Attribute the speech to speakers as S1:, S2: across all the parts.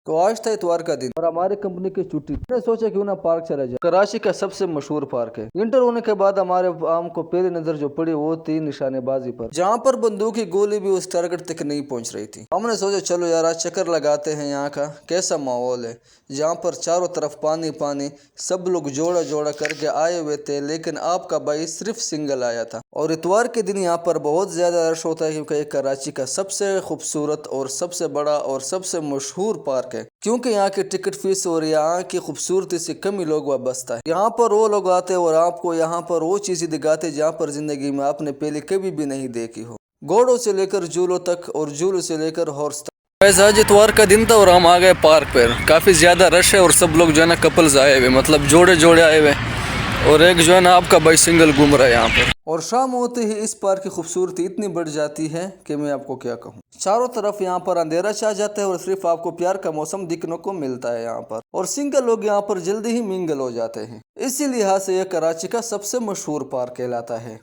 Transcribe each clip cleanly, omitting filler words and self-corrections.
S1: तो आज था इतवार का दिन और हमारी कंपनी की छुट्टी। मैंने सोचा क्यों ना पार्क चला जाए। कराची का सबसे मशहूर पार्क है। इंटर होने के बाद हमारे आम को पहली नजर जो पड़ी वो थी निशानेबाजी पर, जहाँ पर बंदूक की गोली भी उस टारगेट तक नहीं पहुंच रही थी। हमने सोचा चलो यार आज चक्कर लगाते हैं। यहाँ का कैसा माहौल है, जहाँ पर चारों तरफ पानी पानी, सब लोग जोड़ा जोड़ा करके आए हुए थे, लेकिन आपका भाई सिर्फ सिंगल आया था। और इतवार के दिन यहाँ पर बहुत ज्यादा रश होता है क्योंकि ये कराची का सबसे खूबसूरत और सबसे बड़ा और सबसे मशहूर पार्क है। क्योंकि यहाँ की टिकट फीस और यहाँ की खूबसूरती से कम ही लोग वाबस्ता है। यहाँ पर वो लोग आते और आपको यहाँ पर वो चीजें दिखाते जहाँ पर जिंदगी में आपने पहले कभी भी नहीं देखी हो, घोड़ों से लेकर झूलों तक और झूलों से लेकर हॉर्स तक। आज इतवार का दिन था और हम आ गए पार्क पर। काफी ज्यादा रश है और सब लोग जो है ना कपल्स आए हुए, मतलब जोड़े जोड़े आए हुए, और एक जो है ना आपका भाई सिंगल घूम रहा है यहाँ पर। और शाम होते ही इस पार्क की खूबसूरती इतनी बढ़ जाती है कि मैं आपको क्या कहूँ। चारों तरफ यहाँ पर अंधेरा छा जाता है और सिर्फ आपको प्यार का मौसम दिखने को मिलता है यहाँ पर, और सिंगल लोग यहाँ पर जल्दी ही मिंगल हो जाते हैं। इसी लिहाज से यह कराची का सबसे मशहूर पार्क कहलाता है।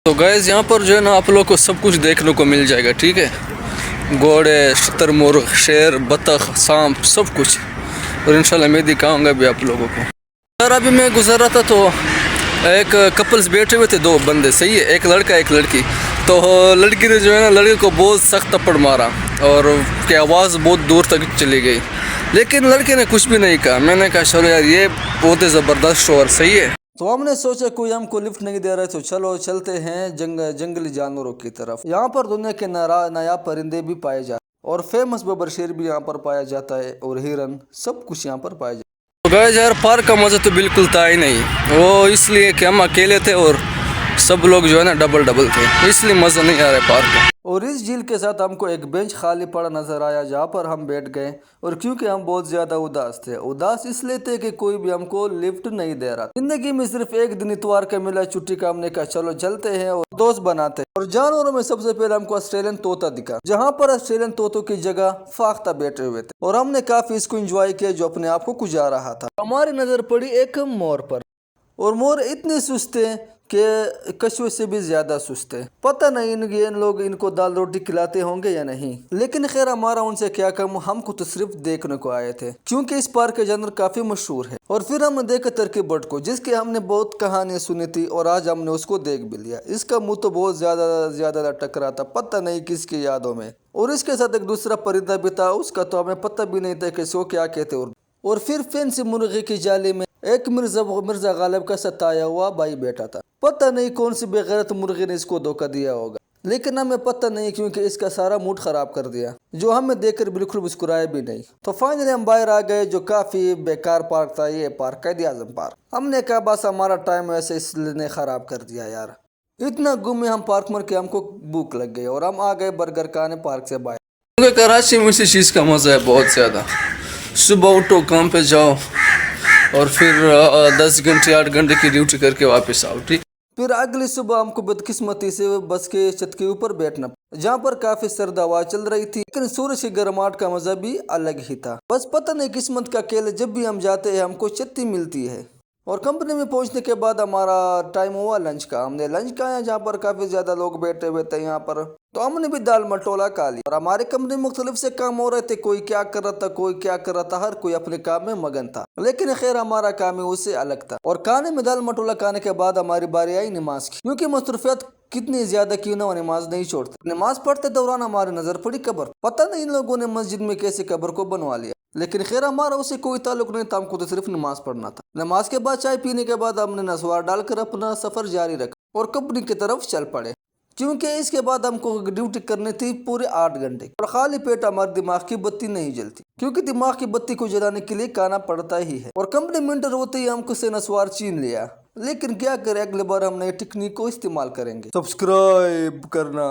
S1: तो गाइस यहाँ पर जो है ना आप लोग को सब कुछ देखने को मिल जाएगा, ठीक है। घोड़े, शुतुरमुर्ग, शेर, बतख, सांप, सब कुछ, और इंशाल्लाह मैं दिखाऊंगा भी आप लोगों को। यार अभी मैं गुजर रहा था तो एक कपल्स बैठे हुए थे, दो बंदे, सही है, एक लड़का एक लड़की। तो लड़की ने जो है ना लड़के को बहुत सख्त थप्पड़ मारा और की आवाज़ बहुत दूर तक चली गई, लेकिन लड़के ने कुछ भी नहीं कहा। मैंने कहा चलो यार ये बहुत ही ज़बरदस्त शोर, सही है। तो हमने सोचा कोई हमको लिफ्ट नहीं दे रहा है तो चलो चलते हैं जंगली जानवरों की तरफ। यहाँ पर दुनिया के नायाब परिंदे भी पाए जाते हैं और फेमस बबर शेर भी यहाँ पर पाया जाता है, और हिरन, सब कुछ यहाँ पर पाया जाता है। तो गाइस यार पार्क का मज़ा तो बिल्कुल था ही नहीं, वो इसलिए कि हम अकेले थे और सब लोग जो है ना डबल थे, इसलिए मज़ा नहीं आ रहा है पार्क का। और इस झील के साथ हमको एक बेंच खाली पड़ा नजर आया जहाँ पर हम बैठ गए, और क्योंकि हम बहुत ज्यादा उदास थे, उदास इसलिए थे कि कोई भी हमको लिफ्ट नहीं दे रहा। जिंदगी में सिर्फ एक दिन इतवार का मिला छुट्टी का, हमने कहा चलो चलते हैं और दोस्त बनाते हैं। और जानवरों में सबसे पहले हमको ऑस्ट्रेलियन तोता दिखा, जहाँ पर ऑस्ट्रेलियन तोतों की जगह फाख्ता बैठे हुए थे, और हमने काफी इसको एंजॉय किया जो अपने आप को गुजार रहा था। हमारी नजर पड़ी एक मोर पर, और मोर इतने सुस्त थे कि कछुए से भी ज्यादा सुस्त है। पता नहीं इन लोग इनको दाल रोटी खिलाते होंगे या नहीं, लेकिन खैर हमारा उनसे क्या कम, हमको तो सिर्फ देखने को आए थे क्योंकि इस पार्क के जानवर काफी मशहूर है। और फिर हमने देखा टर्की बर्ड को, जिसकी हमने बहुत कहानियां सुनी थी और आज हमने उसको देख भी लिया। इसका मुंह तो बहुत ज्यादा लटक रहा था, पता नहीं किसकी यादों में। और इसके साथ एक दूसरा परिंदा भी था, उसका तो हमें पता भी नहीं था कि इसको क्या कहते। और फिर फैंसी मुर्गी की जाली में एक मिर्जा गालिब का सताया हुआ भाई बैठा था। पता नहीं कौन सी बेगैरत मुर्गी ने इसको धोखा दिया होगा, लेकिन हमें पता नहीं क्योंकि इसका सारा मूड खराब कर दिया, जो हमें देखकर बिल्कुल मुस्कुराए भी नहीं। तो फाइनली हम बाहर आ गए, जो काफी बेकार पार्क था, ये पार्क कायद-ए-आज़म पार्क। हमने कहा बस हमारा टाइम ऐसे इसने खराब कर दिया यार। इतना घूमे हम पार्क में कि हमको भूख लग गई और हम आ गए बर्गर खाने पार्क से बाहर। क्योंकि कराची में इसी चीज़ का मज़ा है बहुत ज़्यादा। सुबह उठो, काम पे जाओ, और फिर 10 घंटे 8 घंटे की ड्यूटी करके वापस आओ, ठीक। फिर अगली सुबह हमको बदकिस्मती से बस के छत के ऊपर बैठना, जहाँ पर काफी सर्द हवा चल रही थी, लेकिन सूरज की गर्माहट का मजा भी अलग ही था। बस पता नहीं किस्मत का खेल, जब भी हम जाते हैं हमको छुट्टी मिलती है। और कंपनी में पहुंचने के बाद हमारा टाइम हुआ लंच का। हमने लंच खाया जहाँ पर काफी ज्यादा लोग बैठे हुए थे यहाँ पर, तो हमने भी दाल मटोला खा लिया। और हमारे कंपनी में मुख्तलिफ से काम हो रहे थे, कोई क्या कर रहा था, कोई क्या कर रहा था, हर कोई अपने काम में मगन था, लेकिन खैर हमारा काम ही उससे अलग था। और खाने में दाल मटोला खाने के बाद हमारी बारी आई नमाज की, क्योंकि मसरूफियत कितनी ज्यादा क्यों ना, नमाज नहीं छोड़ते। नमाज पढ़ते दौरान हमारी नजर पड़ी कब्र। पता नहीं इन लोगों ने मस्जिद में कैसे कब्र को बनवा लिया, लेकिन खैर हमारा उससे कोई ताल्लुक नहीं था, हमको तो सिर्फ नमाज पढ़ना था। नमाज के बाद चाय पीने के बाद हमने नसवार डालकर अपना सफर जारी रखा और कंपनी की तरफ चल पड़े, क्योंकि इसके बाद हमको ड्यूटी करनी थी पूरे 8 घंटे। और खाली पेट हमारे दिमाग की बत्ती नहीं जलती, क्योंकि दिमाग की बत्ती को जलाने के लिए खाना पड़ता ही है। और कंपनी में इंटर होते ही हमको से नसवार छीन लिया, लेकिन क्या करें, अगले बार हम नई टेक्निक को इस्तेमाल करेंगे। सब्सक्राइब करना।